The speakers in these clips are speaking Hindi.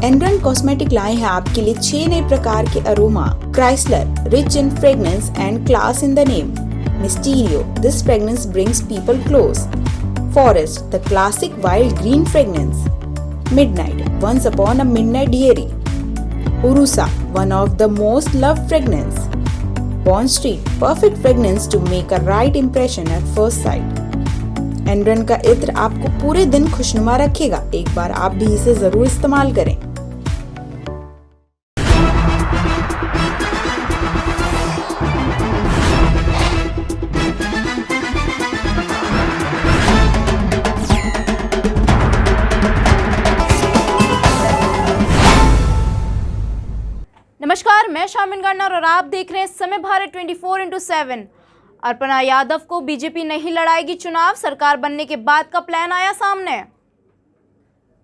एनरन कॉस्मेटिक लाए हैं आपके लिए 6 नए प्रकार के aroma. Chrysler, rich in fragrance and class in the name. Mysterio, this fragrance brings people close. Forest, the classic wild green fragrance. Midnight, once upon a midnight dreary. उरुसा, one of the most loved fragrance. Bond Street, perfect fragrance to make a right impression at first sight. एनरन का इत्र आपको पूरे दिन खुशनुमा रखेगा। एक बार आप भी इसे जरूर इस्तेमाल करें। नमस्कार, मैं शामिन गार्नर और आप देख रहे हैं समय भारत 24/7। अर्पणा यादव को बीजेपी नहीं लड़ाएगी चुनाव, सरकार बनने के बाद का प्लान आया सामने।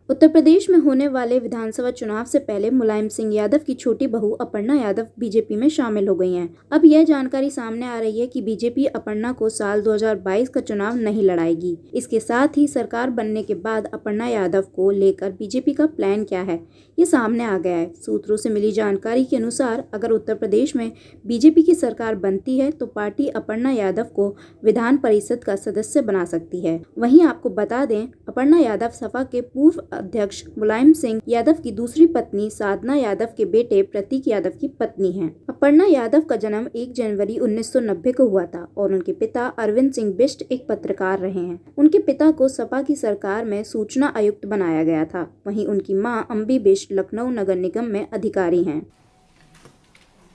उत्तर प्रदेश में होने वाले विधानसभा चुनाव से पहले मुलायम सिंह यादव की छोटी बहू अपर्णा यादव बीजेपी में शामिल हो गई हैं। अब यह जानकारी सामने आ रही है कि बीजेपी अपर्णा को साल 2022 का चुनाव नहीं लड़ाएगी। इसके साथ ही सरकार बनने के बाद अपर्णा यादव को लेकर बीजेपी का प्लान क्या है, ये सामने आ गया है। सूत्रों से मिली जानकारी के अनुसार अगर उत्तर प्रदेश में बीजेपी की सरकार बनती है तो पार्टी अपर्णा यादव को विधान परिषद का सदस्य बना सकती है। वहीं आपको बता दें, अपर्णा यादव सपा के पूर्व अध्यक्ष मुलायम सिंह यादव की दूसरी पत्नी साधना यादव के बेटे प्रतीक यादव की पत्नी हैं। अपर्णा यादव का जन्म 1 जनवरी 1990 को हुआ था और उनके पिता अरविंद सिंह बिष्ट एक पत्रकार रहे हैं। उनके पिता को सपा की सरकार में सूचना आयुक्त बनाया गया था। वहीं उनकी मां अम्बी बिष्ट लखनऊ नगर निगम में अधिकारी हैं।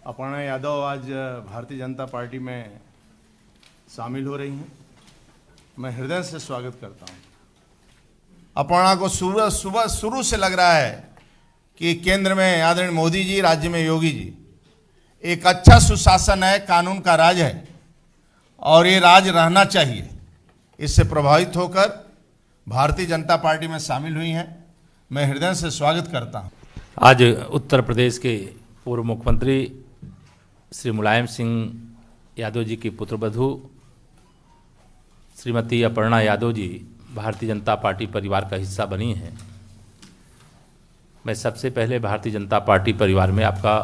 अपर्णा यादव आज भारतीय जनता पार्टी में शामिल हो रही हैं। मैं हृदय से स्वागत करता हूं। अपर्णा को सुबह शुरू से लग रहा है कि केंद्र में आदरणीय मोदी जी, राज्य में योगी जी, एक अच्छा सुशासन है, कानून का राज है और ये राज रहना चाहिए। इससे प्रभावित होकर भारतीय जनता पार्टी में शामिल हुई हैं। मैं हृदय से स्वागत करता हूं। आज उत्तर प्रदेश के पूर्व मुख्यमंत्री श्री मुलायम सिंह यादव जी की पुत्रवधू श्रीमती अपर्णा यादव जी भारतीय जनता पार्टी परिवार का हिस्सा बनी हैं। मैं सबसे पहले भारतीय जनता पार्टी परिवार में आपका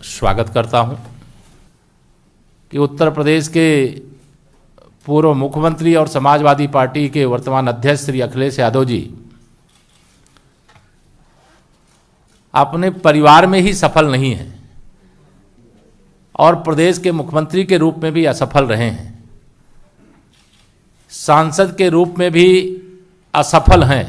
स्वागत करता हूं कि उत्तर प्रदेश के पूर्व मुख्यमंत्री और समाजवादी पार्टी के वर्तमान अध्यक्ष श्री अखिलेश यादव जी अपने परिवार में ही सफल नहीं हैं और प्रदेश के मुख्यमंत्री के रूप में भी असफल रहे हैं, सांसद के रूप में भी असफल हैं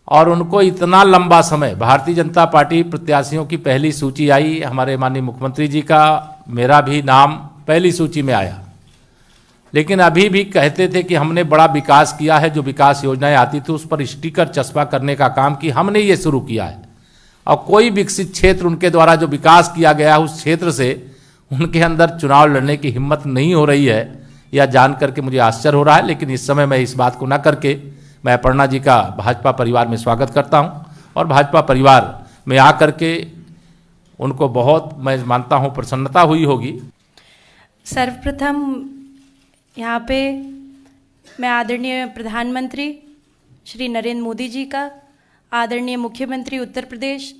और उनको इतना लंबा समय भारतीय जनता पार्टी प्रत्याशियों की पहली सूची आई, हमारे माननीय मुख्यमंत्री जी का, मेरा भी नाम पहली सूची में आया, लेकिन अभी भी कहते थे कि हमने बड़ा विकास किया है। जो विकास योजनाएं आती थी उस पर स्टिकर चस्पा करने का काम कि हमने ये शुरू किया है और कोई विकसित क्षेत्र उनके द्वारा जो विकास किया गया उस क्षेत्र से उनके अंदर चुनाव लड़ने की हिम्मत नहीं हो रही है। यह जान करके मुझे आश्चर्य हो रहा है, लेकिन इस समय मैं इस बात को न करके मैं अपर्णा जी का भाजपा परिवार में स्वागत करता हूं और भाजपा परिवार में आकर के उनको बहुत, मैं मानता हूं, प्रसन्नता हुई होगी। सर्वप्रथम यहाँ पे मैं आदरणीय प्रधानमंत्री श्री नरेंद्र मोदी जी का, आदरणीय मुख्यमंत्री उत्तर प्रदेश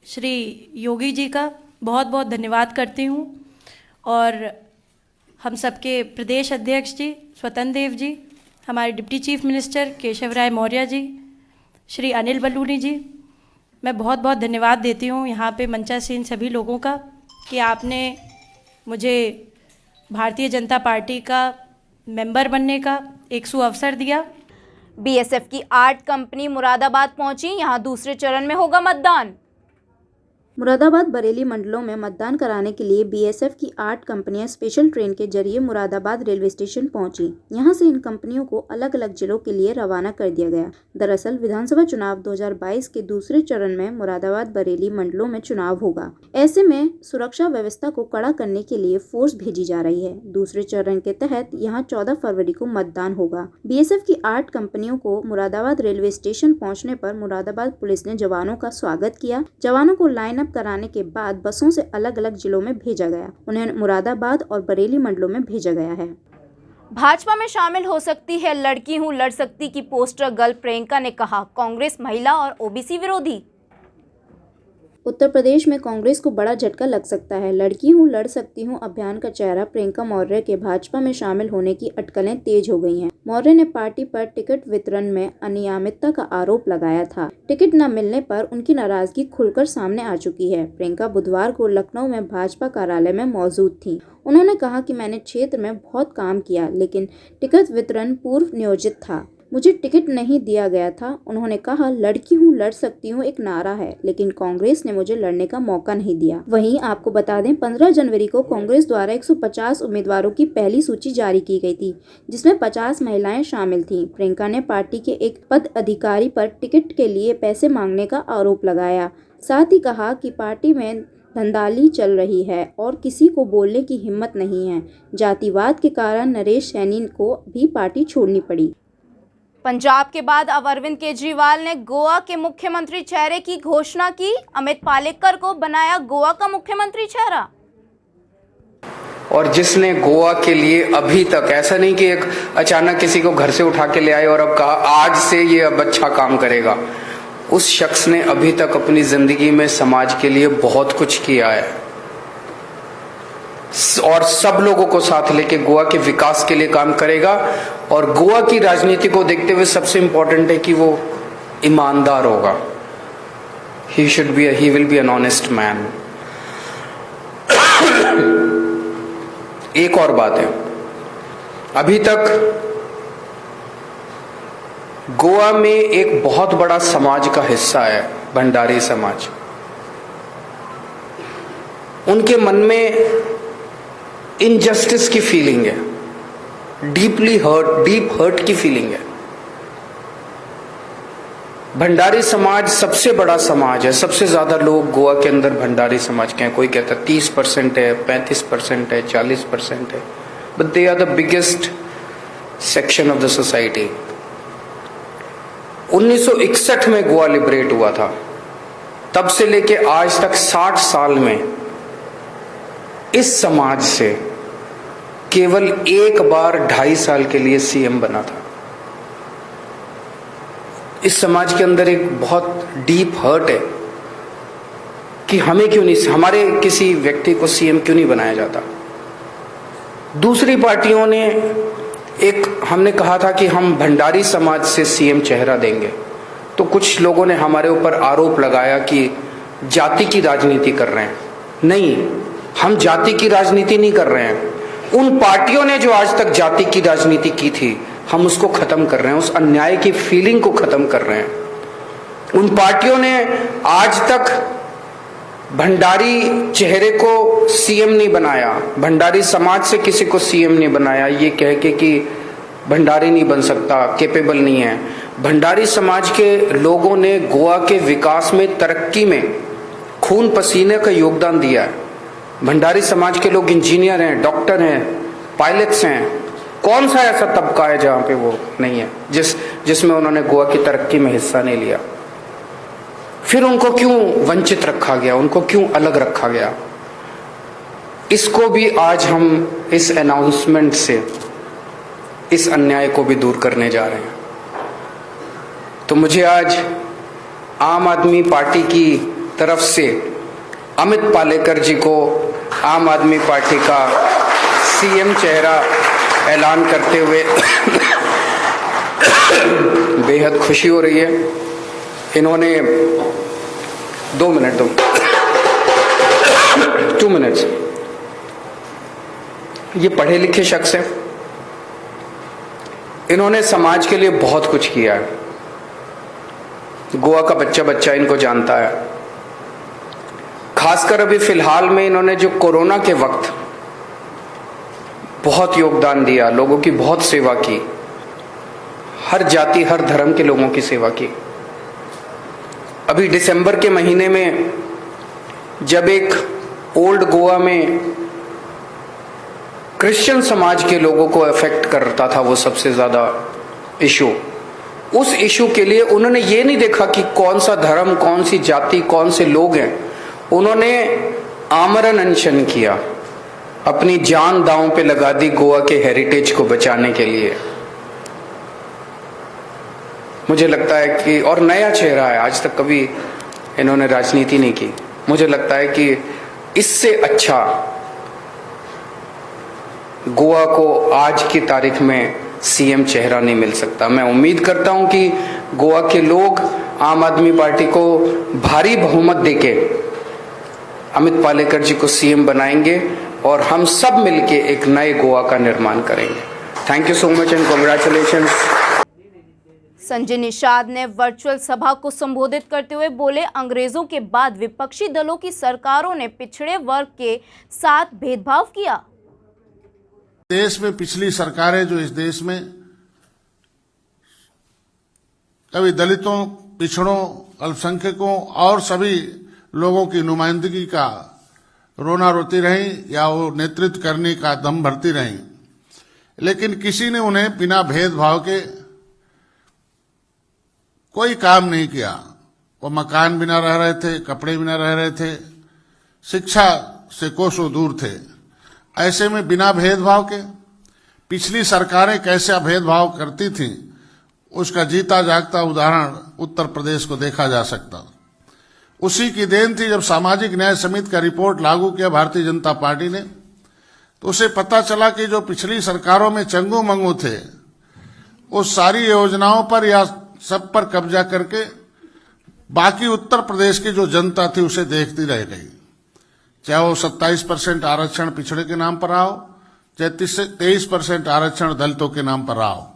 श्री योगी जी का बहुत बहुत धन्यवाद करती हूँ और हम सबके प्रदेश अध्यक्ष जी स्वतंत्र देव जी, हमारे डिप्टी चीफ मिनिस्टर केशव राय मौर्य जी, श्री अनिल बलूनी जी, मैं बहुत बहुत धन्यवाद देती हूँ यहाँ पे मंचासीन सभी लोगों का कि आपने मुझे भारतीय जनता पार्टी का मेंबर बनने का एक सुअवसर दिया। बीएसएफ की 8 कंपनी मुरादाबाद पहुंची, यहां दूसरे चरण में होगा मतदान। मुरादाबाद बरेली मंडलों में मतदान कराने के लिए बीएसएफ की 8 कंपनियां स्पेशल ट्रेन के जरिए मुरादाबाद रेलवे स्टेशन पहुंची। यहां से इन कंपनियों को अलग अलग जिलों के लिए रवाना कर दिया गया। दरअसल विधानसभा चुनाव 2022 के दूसरे चरण में मुरादाबाद बरेली मंडलों में चुनाव होगा। ऐसे में सुरक्षा व्यवस्था को कड़ा करने के लिए फोर्स भेजी जा रही है। दूसरे चरण के तहत यहाँ 14 फरवरी को मतदान होगा। बीएसएफ की 8 कंपनियों को मुरादाबाद रेलवे स्टेशन पहुँचने पर मुरादाबाद पुलिस ने जवानों का स्वागत किया। जवानों को लाइन कराने के बाद बसों से अलग अलग जिलों में भेजा गया। उन्हें मुरादाबाद और बरेली मंडलों में भेजा गया है। भाजपा में शामिल हो सकती है लड़की हूं लड़ सकती की पोस्टर गर्ल प्रियंका ने कहा, कांग्रेस महिला और ओबीसी विरोधी। उत्तर प्रदेश में कांग्रेस को बड़ा झटका लग सकता है। लड़की हूँ लड़ सकती हूँ अभियान का चेहरा प्रियंका मौर्य के भाजपा में शामिल होने की अटकलें तेज हो गई हैं। मौर्य ने पार्टी पर टिकट वितरण में अनियमितता का आरोप लगाया था। टिकट न मिलने पर उनकी नाराजगी खुलकर सामने आ चुकी है। प्रियंका बुधवार को लखनऊ में भाजपा कार्यालय में मौजूद थी। उन्होंने कहा कि मैंने क्षेत्र में बहुत काम किया, लेकिन टिकट वितरण पूर्व नियोजित था। मुझे टिकट नहीं दिया गया था। उन्होंने कहा, लड़की हूँ लड़ सकती हूँ एक नारा है, लेकिन कांग्रेस ने मुझे लड़ने का मौका नहीं दिया। वहीं आपको बता दें, 15 जनवरी को कांग्रेस द्वारा 150 उम्मीदवारों की पहली सूची जारी की गई थी, जिसमें 50 महिलाएं शामिल थीं। प्रियंका ने पार्टी के एक पद अधिकारी पर टिकट के लिए पैसे मांगने का आरोप लगाया। साथ ही कहा कि पार्टी में धंधाली चल रही है और किसी को बोलने की हिम्मत नहीं है। जातिवाद के कारण नरेश सैनी को भी पार्टी छोड़नी पड़ी। पंजाब के बाद अब अरविंद केजरीवाल ने गोवा के मुख्यमंत्री चेहरे की घोषणा की। अमित पालेकर को बनाया गोवा का मुख्यमंत्री चेहरा। और जिसने गोवा के लिए अभी तक, ऐसा नहीं कि एक अचानक किसी को घर से उठा के ले आए और अब कहा आज से ये अब अच्छा काम करेगा, उस शख्स ने अभी तक अपनी जिंदगी में समाज के लिए बहुत कुछ किया है और सब लोगों को साथ लेके गोवा के विकास के लिए काम करेगा। और गोवा की राजनीति को देखते हुए सबसे इंपॉर्टेंट है कि वो ईमानदार होगा। He will be an honest man. एक और बात है, अभी तक गोवा में एक बहुत बड़ा समाज का हिस्सा है भंडारी समाज। उनके मन में इनजस्टिस की फीलिंग है, डीप हर्ट की फीलिंग है। भंडारी समाज सबसे बड़ा समाज है। सबसे ज्यादा लोग गोवा के अंदर भंडारी समाज के हैं। कोई कहता है 30% है, 35% है, 40% है, but they are the biggest section of the society. 1961 में गोवा लिबरेट हुआ था। तब से लेके आज तक 60 साल में इस समाज से केवल एक बार 2.5 साल के लिए सीएम बना था। इस समाज के अंदर एक बहुत डीप हर्ट है कि हमें क्यों नहीं, हमारे किसी व्यक्ति को सीएम क्यों नहीं बनाया जाता। दूसरी पार्टियों ने हमने कहा था कि हम भंडारी समाज से सीएम चेहरा देंगे, तो कुछ लोगों ने हमारे ऊपर आरोप लगाया कि जाति की राजनीति कर रहे हैं। नहीं, हम जाति की राजनीति नहीं कर रहे हैं। उन पार्टियों ने जो आज तक जाति की राजनीति की थी, हम उसको खत्म कर रहे हैं, उस अन्याय की फीलिंग को खत्म कर रहे हैं। उन पार्टियों ने आज तक भंडारी चेहरे को सीएम नहीं बनाया, भंडारी समाज से किसी को सीएम नहीं बनाया, ये कह के कि भंडारी नहीं बन सकता, कैपेबल नहीं है। भंडारी समाज के लोगों ने गोवा के विकास में, तरक्की में खून पसीने का योगदान दिया है। भंडारी समाज के लोग इंजीनियर हैं, डॉक्टर हैं, पायलट्स हैं। कौन सा ऐसा तबका है जहां पे वो नहीं है, जिसमें उन्होंने गोवा की तरक्की में हिस्सा नहीं लिया। फिर उनको क्यों वंचित रखा गया, उनको क्यों अलग रखा गया? इसको भी आज हम इस अनाउंसमेंट से इस अन्याय को भी दूर करने जा रहे हैं। तो मुझे आज आम आदमी पार्टी की तरफ से अमित पालेकर जी को आम आदमी पार्टी का सीएम चेहरा ऐलान करते हुए बेहद खुशी हो रही है। इन्होंने 2 मिनट ये पढ़े लिखे शख्स हैं। इन्होंने समाज के लिए बहुत कुछ किया है। गोवा का बच्चा इनको जानता है। खासकर अभी फिलहाल में इन्होंने जो कोरोना के वक्त बहुत योगदान दिया, लोगों की बहुत सेवा की, हर जाति हर धर्म के लोगों की सेवा की। अभी दिसंबर के महीने में जब एक ओल्ड गोवा में क्रिश्चियन समाज के लोगों को अफेक्ट करता था वो सबसे ज्यादा इशू, उस इशू के लिए उन्होंने ये नहीं देखा कि कौन सा धर्म, कौन सी जाति, कौन से लोग हैं। उन्होंने आमरण अनशन किया, अपनी जान दांव पे लगा दी गोवा के हेरिटेज को बचाने के लिए। मुझे लगता है कि और नया चेहरा है, आज तक कभी इन्होंने राजनीति नहीं की, मुझे लगता है कि इससे अच्छा गोवा को आज की तारीख में सीएम चेहरा नहीं मिल सकता। मैं उम्मीद करता हूं कि गोवा के लोग आम आदमी पार्टी को भारी बहुमत देके अमित पालेकर जी को सीएम बनाएंगे और हम सब मिलके एक नए गोवा का निर्माण करेंगे। Thank you so much and congratulations. Sanjay Nishad ने वर्चुअल सभा को संबोधित करते हुए बोले, अंग्रेजों के बाद विपक्षी दलों की सरकारों ने पिछड़े वर्ग के साथ भेदभाव किया। देश में पिछली सरकारें जो इस देश में कभी दलितों, पिछड़ों, अल्पसंख्यकों और सभी लोगों की नुमाइंदगी का रोना रोती रहीं या वो नेतृत्व करने का दम भरती रहीं, लेकिन किसी ने उन्हें बिना भेदभाव के कोई काम नहीं किया। वो मकान बिना रह रहे थे, कपड़े बिना रह रहे थे, शिक्षा से कोसों दूर थे। ऐसे में बिना भेदभाव के पिछली सरकारें कैसे भेदभाव करती थीं, उसका जीता जागता उदाहरण उत्तर प्रदेश को देखा जा सकता। उसी की देन थी जब सामाजिक न्याय समिति का रिपोर्ट लागू किया भारतीय जनता पार्टी ने, तो उसे पता चला कि जो पिछली सरकारों में चंगू मंगू थे, उस सारी योजनाओं पर या सब पर कब्जा करके बाकी उत्तर प्रदेश की जो जनता थी उसे देखती रह गई। चाहे वो 27% आरक्षण पिछड़े के नाम पर रहा हो, चाहे 23% आरक्षण दलितों के नाम पर रहा हो।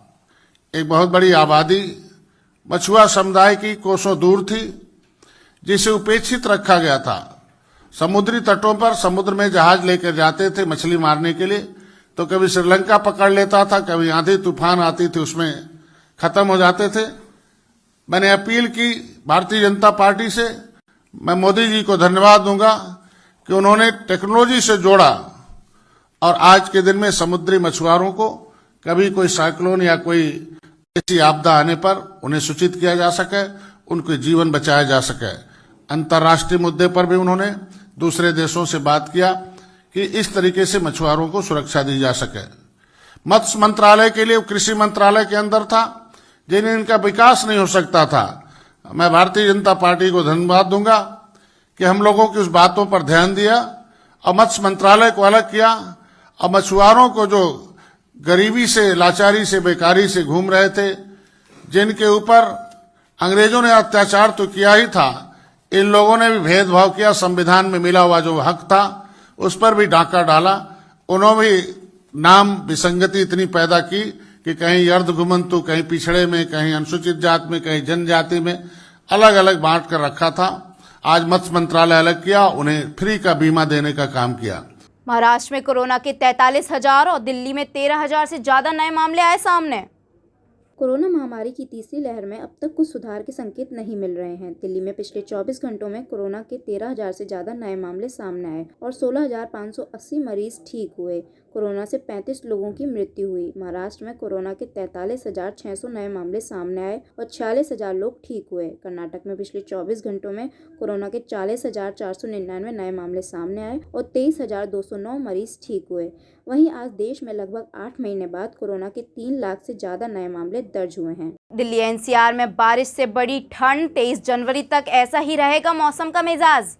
एक बहुत बड़ी आबादी मछुआ समुदाय की कोसों दूर थी, जिसे उपेक्षित रखा गया था। समुद्री तटों पर समुद्र में जहाज लेकर जाते थे मछली मारने के लिए, तो कभी श्रीलंका पकड़ लेता था, कभी आंधी तूफान आती थी उसमें खत्म हो जाते थे। मैंने अपील की भारतीय जनता पार्टी से, मैं मोदी जी को धन्यवाद दूंगा कि उन्होंने टेक्नोलॉजी से जोड़ा और आज के दिन में समुद्री मछुआरों को कभी कोई साइक्लोन या कोई ऐसी आपदा आने पर उन्हें सूचित किया जा सके, उनके जीवन बचाया जा सके। अंतर्राष्ट्रीय मुद्दे पर भी उन्होंने दूसरे देशों से बात किया कि इस तरीके से मछुआरों को सुरक्षा दी जा सके। मत्स्य मंत्रालय के लिए कृषि मंत्रालय के अंदर था, जिन्हें इनका विकास नहीं हो सकता था। मैं भारतीय जनता पार्टी को धन्यवाद दूंगा कि हम लोगों की उस बातों पर ध्यान दिया और मत्स्य मंत्रालय को अलग किया और मछुआरों को जो गरीबी से, लाचारी से, बेकारी से घूम रहे थे, जिनके ऊपर अंग्रेजों ने अत्याचार तो किया ही था, इन लोगों ने भी भेदभाव किया। संविधान में मिला हुआ जो हक था उस पर भी डाका डाला। उन्होंने भी नाम विसंगति इतनी पैदा की कि कहीं अर्धघुमंतु, कहीं पिछड़े में, कहीं अनुसूचित जाति में, कहीं जनजाति में अलग अलग बांट कर रखा था। आज मत्स्य मंत्रालय अलग किया, उन्हें फ्री का बीमा देने का काम किया। महाराष्ट्र में कोरोना के 43,000 और दिल्ली में 13,000 से ज्यादा नए मामले आए सामने। कोरोना महामारी की तीसरी लहर में अब तक कुछ सुधार के संकेत नहीं मिल रहे हैं। दिल्ली में पिछले 24 घंटों में कोरोना के 13,000 से ज़्यादा नए मामले सामने आए और 16,580 मरीज ठीक हुए। कोरोना से 35 लोगों की मृत्यु हुई। महाराष्ट्र में कोरोना के 43,600 नए मामले सामने आए और 46,000 लोग ठीक हुए। कर्नाटक में पिछले 24 घंटों में कोरोना के 40,499 नए मामले सामने आए और 23,209 मरीज ठीक हुए। वहीं आज देश में लगभग 8 महीने बाद कोरोना के 3 लाख से ज़्यादा नए मामले दर्ज हुए हैं। दिल्ली एनसीआर में बारिश से बड़ी ठंड, 23 जनवरी तक ऐसा ही रहेगा मौसम का मिजाज।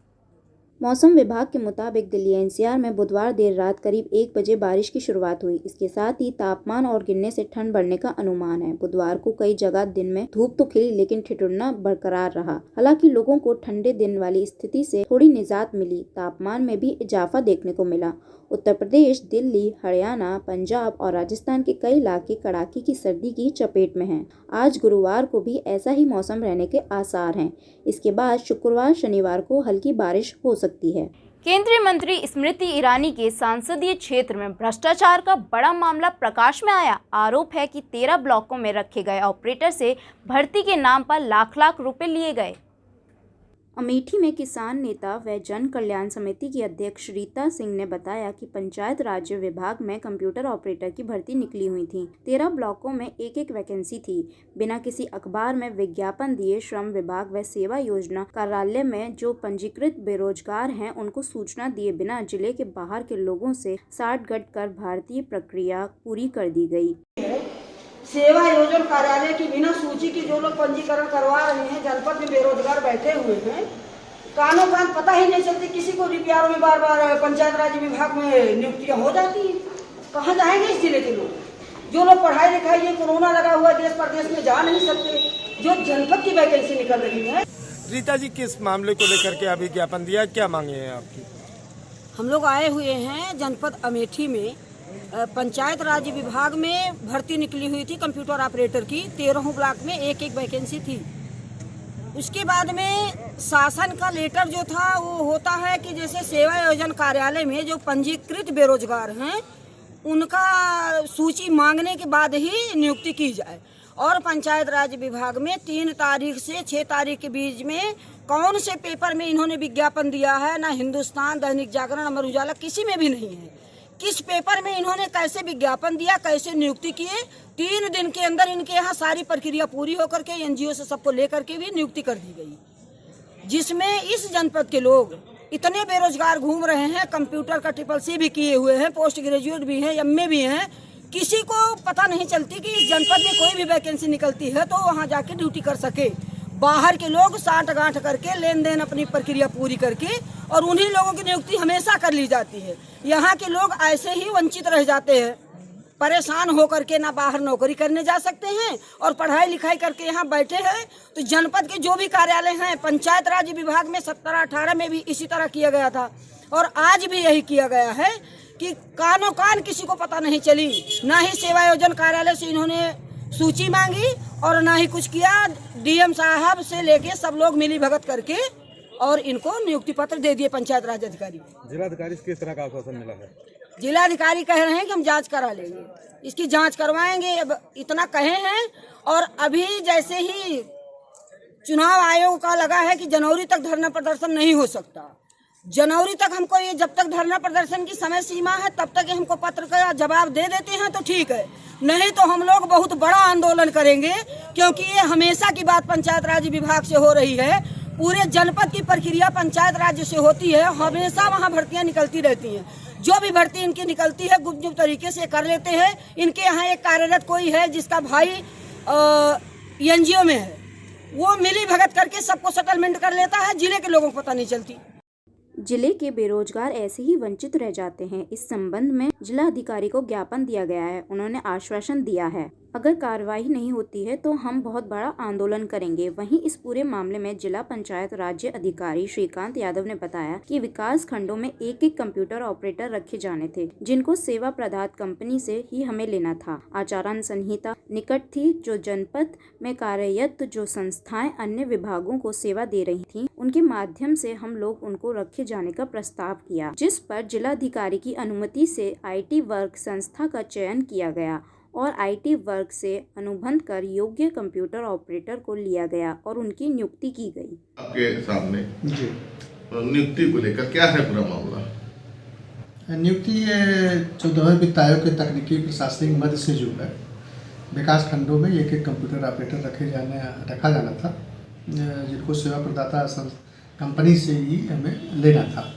मौसम विभाग के मुताबिक दिल्ली एनसीआर में बुधवार देर रात करीब 1 बजे बारिश की शुरुआत हुई। इसके साथ ही तापमान और गिरने से ठंड बढ़ने का अनुमान है। बुधवार को कई जगह दिन में धूप तो खिली, लेकिन ठिठुरना बरकरार रहा। हालांकि लोगों को ठंडे दिन वाली स्थिति से थोड़ी निजात मिली। तापमान में भी इजाफा देखने को मिला। उत्तर प्रदेश, दिल्ली, हरियाणा, पंजाब और राजस्थान के कई इलाके कड़ाके की सर्दी की चपेट में हैं। आज गुरुवार को भी ऐसा ही मौसम रहने के आसार हैं। इसके बाद शुक्रवार, शनिवार को हल्की बारिश हो सकती है। केंद्रीय मंत्री स्मृति ईरानी के संसदीय क्षेत्र में भ्रष्टाचार का बड़ा मामला प्रकाश में आया। आरोप है कि 13 ब्लॉकों में रखे गए ऑपरेटर से भर्ती के नाम पर लाख रुपए लिए गए। अमेठी में किसान नेता व जन कल्याण समिति की अध्यक्ष रीता सिंह ने बताया कि पंचायत राज्य विभाग में कंप्यूटर ऑपरेटर की भर्ती निकली हुई थी। 13 ब्लॉकों में एक वैकेंसी थी। बिना किसी अखबार में विज्ञापन दिए श्रम विभाग व सेवा योजना कार्यालय में जो पंजीकृत बेरोजगार हैं, उनको सूचना दिए बिना जिले के बाहर के लोगों से साठगांठ कर भर्ती प्रक्रिया पूरी कर दी गई। सेवा योजना कार्यालय की बिना सूची के जो लोग पंजीकरण करवा रहे हैं, जनपद में बेरोजगार बैठे हुए हैं, कानों कान पता ही नहीं चलती, किसी को रिपेयरों में बार बार पंचायत राज विभाग में नियुक्तियां हो जाती है। कहाँ जाएंगे इस जिले के लोग? जो लोग पढ़ाई लिखाई, ये कोरोना लगा हुआ देश प्रदेश में जा नहीं सकते, जो जनपद की वैकेंसी निकल रही है। रीता जी, किस मामले को लेकर के अभी ज्ञापन दिया, क्या मांगे हैं आपकी? हम लोग आए हुए हैं जनपद अमेठी में, पंचायत राज विभाग में भर्ती निकली हुई थी कंप्यूटर ऑपरेटर की। 13 ब्लॉक में एक वैकेंसी थी। उसके बाद में शासन का लेटर जो था वो होता है कि जैसे सेवा योजना कार्यालय में जो पंजीकृत बेरोजगार हैं उनका सूची मांगने के बाद ही नियुक्ति की जाए। और पंचायत राज विभाग में 3 तारीख से 6 तारीख के बीच में कौन से पेपर में इन्होंने विज्ञापन दिया है, ना हिंदुस्तान, दैनिक जागरण, अमर उजाला, किसी में भी नहीं है। किस पेपर में इन्होंने कैसे विज्ञापन दिया, कैसे नियुक्ति किए, 3 दिन के अंदर इनके यहाँ सारी प्रक्रिया पूरी होकर के एनजीओ से सबको लेकर के भी नियुक्ति कर दी गई, जिसमें इस जनपद के लोग इतने बेरोजगार घूम रहे हैं। कंप्यूटर का CCC भी किए हुए हैं, पोस्ट ग्रेजुएट भी हैं, MA भी हैं। किसी को पता नहीं चलती कि इस जनपद में कोई भी वैकेंसी निकलती है तो वहाँ जाके ड्यूटी कर सके। बाहर के लोग साठ गांठ करके लेन देन अपनी प्रक्रिया पूरी करके और उन्हीं लोगों की नियुक्ति हमेशा कर ली जाती है। यहाँ के लोग ऐसे ही वंचित रह जाते हैं, परेशान होकर के ना बाहर नौकरी करने जा सकते हैं और पढ़ाई लिखाई करके यहाँ बैठे हैं। तो जनपद के जो भी कार्यालय हैं, पंचायत राज विभाग में 17-18 में भी इसी तरह किया गया था और आज भी यही किया गया है कि कानों कान किसी को पता नहीं चली। ना ही सेवा योजना कार्यालय से इन्होंने सूची मांगी और ना ही कुछ किया। DM साहब से लेके सब लोग मिली भगत करके और इनको नियुक्ति पत्र दे दिए पंचायत राज अधिकारी को। जिलाधिकारी से किस तरह का आश्वासन मिला है? जिलाधिकारी कह रहे हैं कि हम जांच करा लेंगे, इसकी जांच करवाएंगे, अब इतना कहे हैं। और अभी जैसे ही चुनाव आयोग का लगा है कि जनवरी तक धरना प्रदर्शन नहीं हो सकता, जनवरी तक हमको ये, जब तक धरना प्रदर्शन की समय सीमा है तब तक हमको पत्र का जवाब दे देते हैं तो ठीक है, नहीं तो हम लोग बहुत बड़ा आंदोलन करेंगे। क्योंकि ये हमेशा की बात पंचायत राज विभाग से हो रही है, पूरे जनपद की प्रक्रिया पंचायत राज्य से होती है, हमेशा वहाँ भर्तियाँ निकलती रहती हैं। जो भी भर्ती इनकी निकलती है गुपचुप तरीके से कर लेते हैं। इनके यहाँ एक कार्यरत कोई है जिसका भाई NGO में है, वो मिली भगत करके सबको सेटलमेंट कर लेता है, जिले के लोगों को पता नहीं चलती। जिले के बेरोजगार ऐसे ही वंचित रह जाते हैं। इस संबंध में जिला अधिकारी को ज्ञापन दिया गया है। उन्होंने आश्वासन दिया है अगर कार्रवाई नहीं होती है तो हम बहुत बड़ा आंदोलन करेंगे। वहीं इस पूरे मामले में जिला पंचायत राज्य अधिकारी श्रीकांत यादव ने बताया कि विकास खंडों में एक कंप्यूटर ऑपरेटर रखे जाने थे, जिनको सेवा प्रदात कंपनी से ही हमें लेना था। आचारण संहिता निकट थी। जो जनपद में कार्यरत जो संस्थाएं अन्य विभागों को सेवा दे रही थीं, उनके माध्यम से हम लोग उनको रखे जाने का प्रस्ताव किया, जिस पर जिलाधिकारी की अनुमति से IT वर्क संस्था का चयन किया गया और IT वर्क से अनुबंध कर योग्य कंप्यूटर ऑपरेटर को लिया गया और उनकी नियुक्ति की गई। आपके सामने जी नियुक्ति को लेकर क्या है पूरा मामला? नियुक्ति 14वें वित्त आयोग के तकनीकी प्रशासनिक मद से जो है विकास खंडों में एक कंप्यूटर ऑपरेटर रखा जाना था, जिनको सेवा प्रदाता कंपनी से ही हमें लेना था।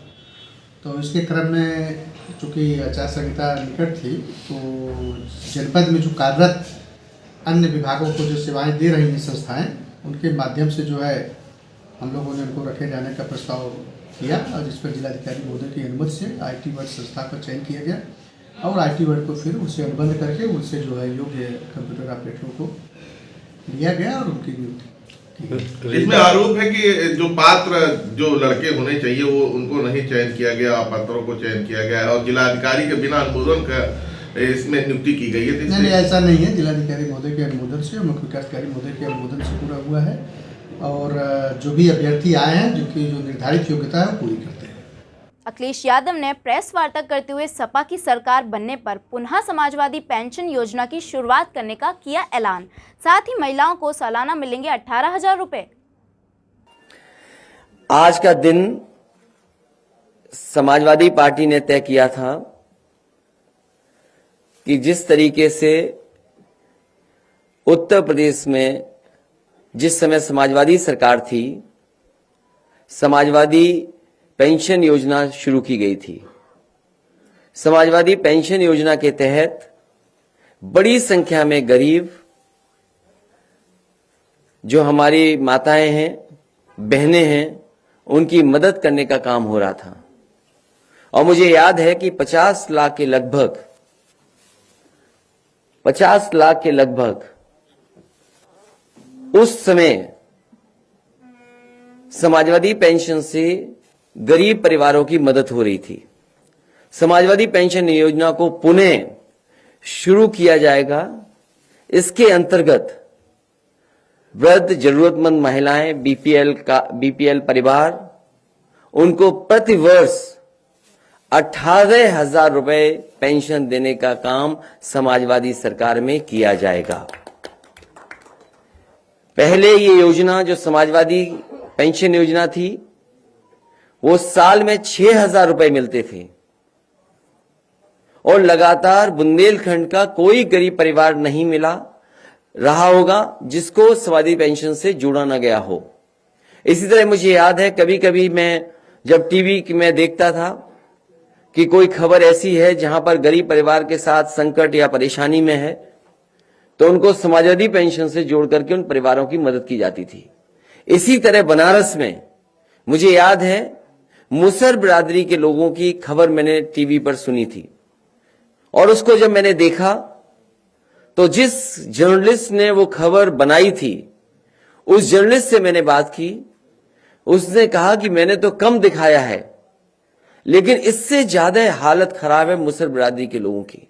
तो इसके क्रम में चूँकि आचार संहिता निकट थी तो जनपद में जो कार्यरत अन्य विभागों को जो सेवाएं दे रही हैं संस्थाएं, उनके माध्यम से जो है हम लोगों ने उनको रखे जाने का प्रस्ताव किया और जिस पर जिलाधिकारी महोदय की अनुमति से IT वर्क संस्था का चयन किया गया और IT वर्क को फिर उससे अनुबंध करके उनसे जो है योग्य कंप्यूटर ऑपरेटरों को लिया गया और उनकी नियुक्ति। इसमें आरोप है कि जो पात्र जो लड़के होने चाहिए वो उनको नहीं चयन किया गया, पात्रों को चयन किया गया और जिलाधिकारी के बिना अनुमोदन का इसमें नियुक्ति की गई है। नहीं, ऐसा नहीं है। जिलाधिकारी महोदय के अनुमोदन से, मुख्य विकास अधिकारी महोदय के अनुमोदन से पूरा हुआ है और जो भी अभ्यर्थी आए हैं जिनकी जो निर्धारित योग्यता है वो पूरी करते हैं। अखिलेश यादव ने प्रेस वार्ता करते हुए सपा की सरकार बनने पर पुनः समाजवादी पेंशन योजना की शुरुआत करने का किया ऐलान। साथ ही महिलाओं को सालाना मिलेंगे 18,000 रुपए। आज का दिन समाजवादी पार्टी ने तय किया था कि जिस तरीके से उत्तर प्रदेश में जिस समय समाजवादी सरकार थी, समाजवादी पेंशन योजना शुरू की गई थी। समाजवादी पेंशन योजना के तहत बड़ी संख्या में गरीब जो हमारी माताएं हैं, बहनें हैं, उनकी मदद करने का काम हो रहा था। और मुझे याद है कि 50 लाख के लगभग उस समय समाजवादी पेंशन से गरीब परिवारों की मदद हो रही थी। समाजवादी पेंशन योजना को पुनः शुरू किया जाएगा। इसके अंतर्गत वृद्ध जरूरतमंद महिलाएं, बीपीएल परिवार, उनको प्रतिवर्ष 18,000 रुपए पेंशन देने का काम समाजवादी सरकार में किया जाएगा। पहले ये योजना जो समाजवादी पेंशन योजना थी, वो साल में 6,000 रुपए मिलते थे और लगातार बुंदेलखंड का कोई गरीब परिवार नहीं मिला रहा होगा जिसको समाजवादी पेंशन से जोड़ा न गया हो। इसी तरह मुझे याद है कभी कभी मैं जब टीवी में देखता था कि कोई खबर ऐसी है जहां पर गरीब परिवार के साथ संकट या परेशानी में है, तो उनको समाजवादी पेंशन से जोड़ करके उन परिवारों की मदद की जाती थी। इसी तरह बनारस में मुझे याद है मुसहर बिरादरी के लोगों की खबर मैंने टीवी पर सुनी थी और उसको जब मैंने देखा तो जिस जर्नलिस्ट ने वो खबर बनाई थी उस जर्नलिस्ट से मैंने बात की। उसने कहा कि मैंने तो कम दिखाया है, लेकिन इससे ज्यादा हालत खराब है मुसहर बिरादरी के लोगों की।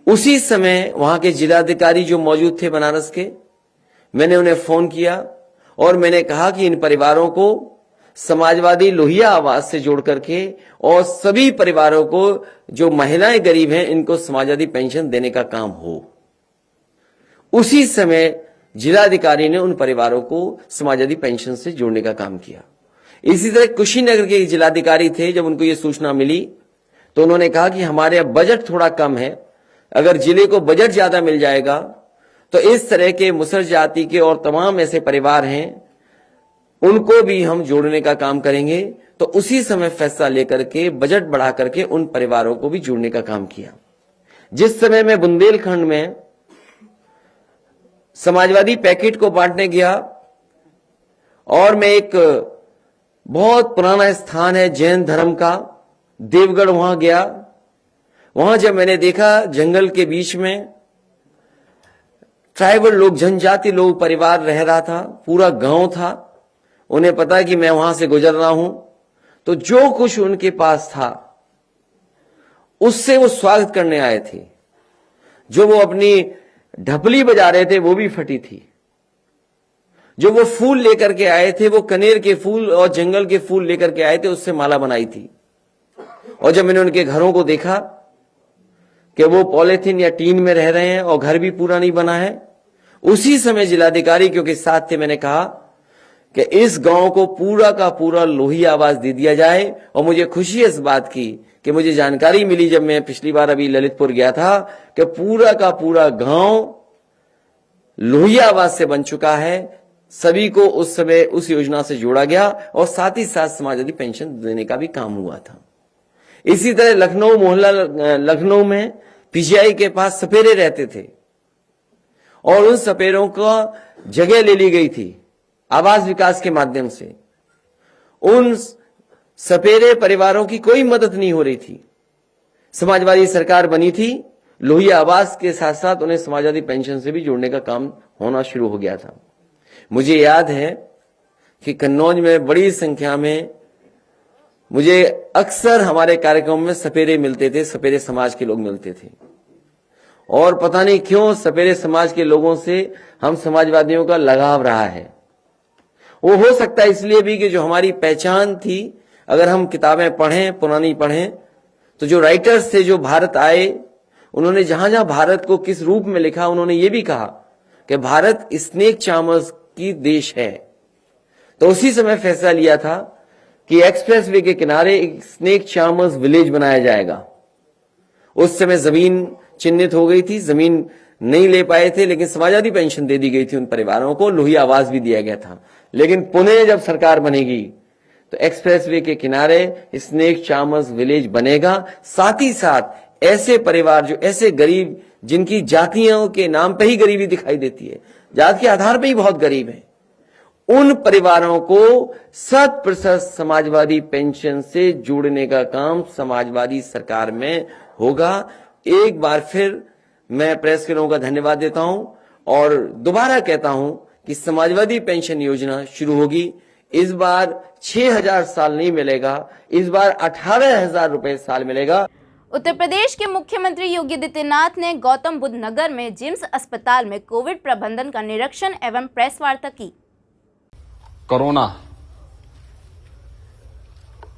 उसी समय वहां के जिलाधिकारी जो मौजूद थे बनारस के, मैंने उन्हें फोन किया और मैंने कहा कि इन परिवारों को समाजवादी लोहिया आवास से जोड़ करके और सभी परिवारों को जो महिलाएं गरीब हैं इनको समाजवादी पेंशन देने का काम हो। उसी समय जिलाधिकारी ने उन परिवारों को समाजवादी पेंशन से जोड़ने का काम किया। इसी तरह कुशीनगर के जिलाधिकारी थे, जब उनको ये सूचना मिली तो उन्होंने कहा कि हमारे अब बजट थोड़ा कम है, अगर जिले को बजट ज्यादा मिल जाएगा तो इस तरह के मुसहर जाति के और तमाम ऐसे परिवार हैं उनको भी हम जोड़ने का काम करेंगे। तो उसी समय फैसला लेकर के बजट बढ़ा करके उन परिवारों को भी जोड़ने का काम किया। जिस समय मैं बुंदेलखंड में समाजवादी पैकेट को बांटने गया और मैं एक बहुत पुराना स्थान है जैन धर्म का, देवगढ़, वहां गया। वहां जब मैंने देखा जंगल के बीच में ट्राइबल लोग, जनजाति लोग परिवार रह रहा था, पूरा गांव था, उन्हें पता है कि मैं वहां से गुजर रहा हूं, तो जो कुछ उनके पास था उससे वो स्वागत करने आए थे। जो वो अपनी ढपली बजा रहे थे वो भी फटी थी। जो वो फूल लेकर के आए थे वो कनेर के फूल और जंगल के फूल लेकर के आए थे, उससे माला बनाई थी। और जब मैंने उनके घरों को देखा कि वो पॉलिथीन या टीन में रह रहे हैं और घर भी पूरा नहीं बना है, उसी समय जिलाधिकारी क्योंकि साथ थे, मैंने कहा कि इस गांव को पूरा का पूरा लोही आवास दे दिया जाए। और मुझे खुशी है इस बात की कि मुझे जानकारी मिली जब मैं पिछली बार अभी ललितपुर गया था कि पूरा का पूरा गांव लोही आवास से बन चुका है। सभी को उस समय उस योजना से जोड़ा गया और साथ ही साथ समाजवादी पेंशन देने का भी काम हुआ था। इसी तरह लखनऊ मोहल्ला लखनऊ में पीजीआई के पास सपेरे रहते थे और उन सपेरों को जगह ले ली गई थी आवास विकास के माध्यम से। उन सपेरे परिवारों की कोई मदद नहीं हो रही थी। समाजवादी सरकार बनी थी, लोही आवास के साथ साथ उन्हें समाजवादी पेंशन से भी जोड़ने का काम होना शुरू हो गया था। मुझे याद है कि कन्नौज में बड़ी संख्या में मुझे अक्सर हमारे कार्यक्रम में सपेरे मिलते थे, सपेरे समाज के लोग मिलते थे। और पता नहीं क्यों सपेरे समाज के लोगों से हम समाजवादियों का लगाव रहा है। वो हो सकता है इसलिए भी कि जो हमारी पहचान थी, अगर हम किताबें पढ़ें, पुरानी पढ़ें, तो जो राइटर्स थे जो भारत आए, उन्होंने जहां जहां भारत को किस रूप में लिखा, उन्होंने ये भी कहा कि भारत स्नेक चार्मर्स की देश है। तो उसी समय फैसला लिया था कि एक्सप्रेसवे के किनारे एक स्नेक चार्मर्स विलेज बनाया जाएगा। उस समय जमीन चिन्हित हो गई थी, जमीन नहीं ले पाए थे, लेकिन समाजवादी पेंशन दे दी गई थी उन परिवारों को, लोही आवास भी दिया गया था। लेकिन पुणे जब सरकार बनेगी तो एक्सप्रेसवे के किनारे स्नेक चार्मर्स विलेज बनेगा। साथ ही साथ ऐसे परिवार जो ऐसे गरीब, जिनकी जातियों के नाम पे ही गरीबी दिखाई देती है, जात के आधार पे ही बहुत गरीब है, उन परिवारों को 100% समाजवादी पेंशन से जोड़ने का काम समाजवादी सरकार में होगा। एक बार फिर मैं प्रेस के लोगों का धन्यवाद देता हूं और दोबारा कहता हूं कि समाजवादी पेंशन योजना शुरू होगी। इस बार 6,000 साल नहीं मिलेगा, इस बार 18,000 रुपए साल मिलेगा। उत्तर प्रदेश के मुख्यमंत्री योगी आदित्यनाथ ने गौतम बुद्ध नगर में जिम्स अस्पताल में कोविड प्रबंधन का निरीक्षण एवं प्रेस वार्ता की। कोरोना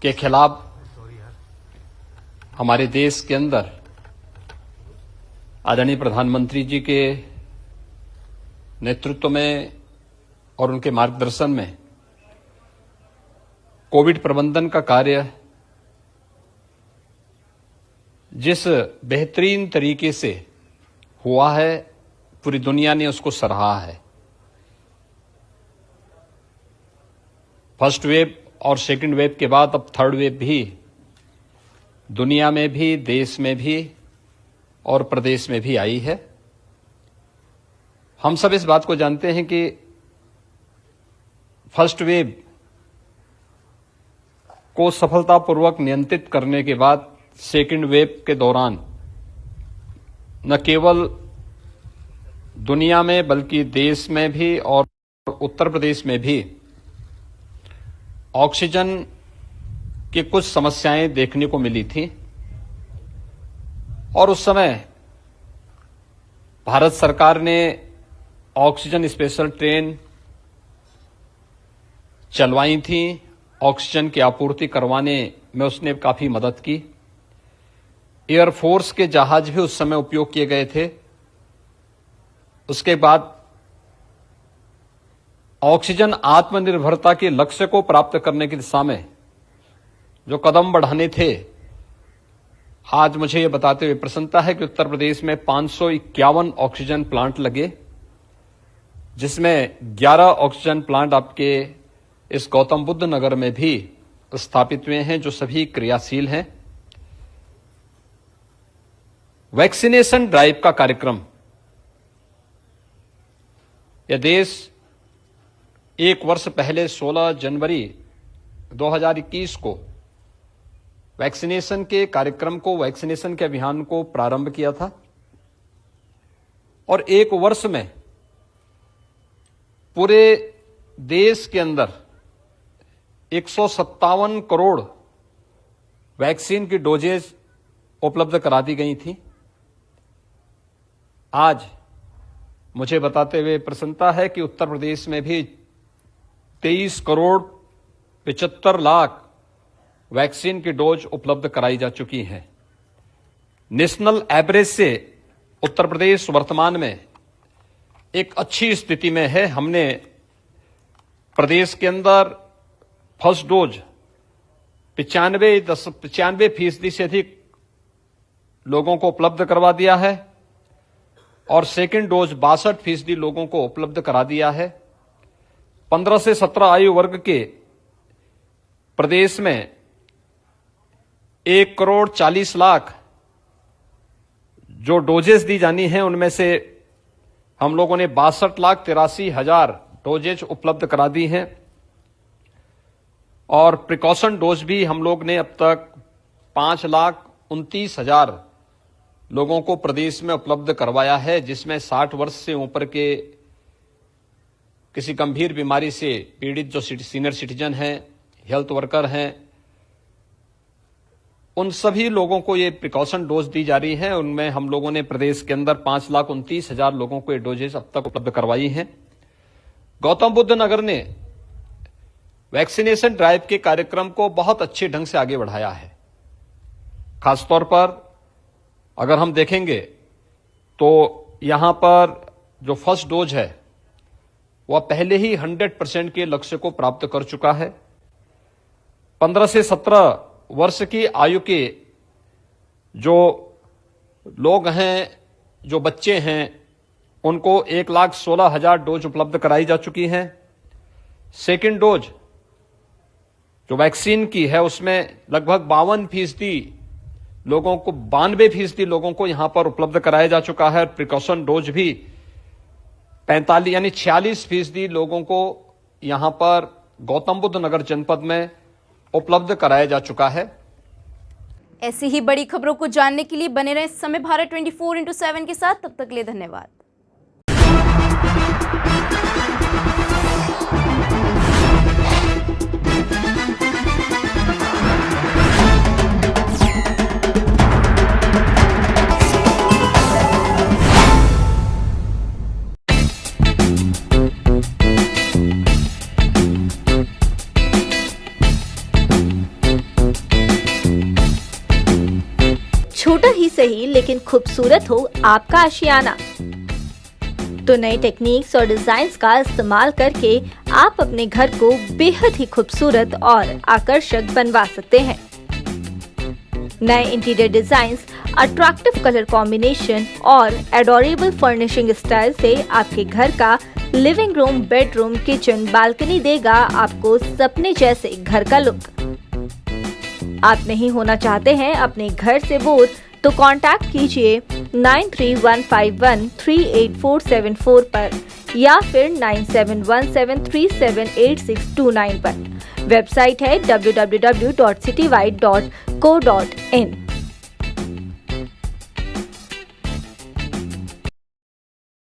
के खिलाफ हमारे देश के अंदर आदरणीय प्रधानमंत्री जी के नेतृत्व में और उनके मार्गदर्शन में कोविड प्रबंधन का कार्य जिस बेहतरीन तरीके से हुआ है, पूरी दुनिया ने उसको सराहा है। फर्स्ट वेव और सेकंड वेव के बाद अब थर्ड वेव भी दुनिया में भी, देश में भी और प्रदेश में भी आई है। हम सब इस बात को जानते हैं कि फर्स्ट वेव को सफलतापूर्वक नियंत्रित करने के बाद सेकंड वेव के दौरान न केवल दुनिया में बल्कि देश में भी और उत्तर प्रदेश में भी ऑक्सीजन की कुछ समस्याएं देखने को मिली थी और उस समय भारत सरकार ने ऑक्सीजन स्पेशल ट्रेन चलवाई थी। ऑक्सीजन की आपूर्ति करवाने में उसने काफी मदद की। एयरफोर्स के जहाज भी उस समय उपयोग किए गए थे। उसके बाद ऑक्सीजन आत्मनिर्भरता के लक्ष्य को प्राप्त करने की दिशा में जो कदम बढ़ाने थे, आज मुझे यह बताते हुए प्रसन्नता है कि उत्तर प्रदेश में 551 ऑक्सीजन प्लांट लगे, जिसमें 11 ऑक्सीजन प्लांट आपके इस गौतम बुद्ध नगर में भी स्थापित हुए हैं, जो सभी क्रियाशील हैं। वैक्सीनेशन ड्राइव का कार्यक्रम यह देश 1 वर्ष पहले 16 जनवरी 2021 को वैक्सीनेशन के कार्यक्रम को, वैक्सीनेशन के अभियान को प्रारंभ किया था और 1 वर्ष में पूरे देश के अंदर 157 करोड़ वैक्सीन की डोजेज उपलब्ध करा दी गई थी। आज मुझे बताते हुए प्रसन्नता है कि उत्तर प्रदेश में भी 23 करोड़ 75 लाख वैक्सीन की डोज उपलब्ध कराई जा चुकी है। नेशनल एवरेज से उत्तर प्रदेश वर्तमान में एक अच्छी स्थिति में है। हमने प्रदेश के अंदर फर्स्ट डोज 95% से अधिक लोगों को उपलब्ध करवा दिया है और सेकंड डोज 62% लोगों को उपलब्ध करा दिया है। 15 से 17 आयु वर्ग के प्रदेश में 1 करोड़ 40 लाख जो डोजेस दी जानी है, उनमें से हम लोगों ने 62,83,000 डोजेज उपलब्ध करा दी हैं और प्रिकॉशन डोज भी हम लोग ने अब तक 5,29,000 लोगों को प्रदेश में उपलब्ध करवाया है, जिसमें 60 वर्ष से ऊपर के किसी गंभीर बीमारी से पीड़ित जो सीनियर सिटीजन हैं, हेल्थ वर्कर हैं, उन सभी लोगों को ये प्रिकॉशन डोज दी जा रही है। उनमें हम लोगों ने प्रदेश के अंदर 5,29,000 लोगों को ये डोजेज अब तक उपलब्ध करवाई हैं। गौतम बुद्ध नगर ने वैक्सीनेशन ड्राइव के कार्यक्रम को बहुत अच्छे ढंग से आगे बढ़ाया है। खासतौर पर अगर हम देखेंगे तो यहां पर जो फर्स्ट डोज है वह पहले ही 100% के लक्ष्य को प्राप्त कर चुका है। 15 से 17 वर्ष की आयु के जो लोग हैं, जो बच्चे हैं, उनको 1,16,000 डोज उपलब्ध कराई जा चुकी हैं। सेकेंड डोज जो वैक्सीन की है उसमें लगभग 52% लोगों को 92% लोगों को यहां पर उपलब्ध कराया जा चुका है। प्रिकॉशन डोज भी 45 यानी 46% लोगों को यहां पर गौतम बुद्ध नगर जनपद में उपलब्ध कराया जा चुका है। ऐसी ही बड़ी खबरों को जानने के लिए बने रहें समय भारत 24/7 के साथ। तब तक के लिए धन्यवाद। छोटा ही सही लेकिन खूबसूरत हो आपका आशियाना, तो नई टेक्निक्स और डिजाइन्स का इस्तेमाल करके आप अपने घर को बेहद ही खूबसूरत और आकर्षक बनवा सकते हैं। नए interior designs, attractive colour combination और एडोरेबल फर्निशिंग स्टाइल से आपके घर का living room, bedroom, kitchen, balcony देगा आपको सपने जैसे घर का लुक। आप नहीं होना चाहते हैं अपने घर से बोर, तो कांटेक्ट कीजिए 9315138474 पर या फिर 9717378629 पर। वेबसाइट है www.citywide.co.in।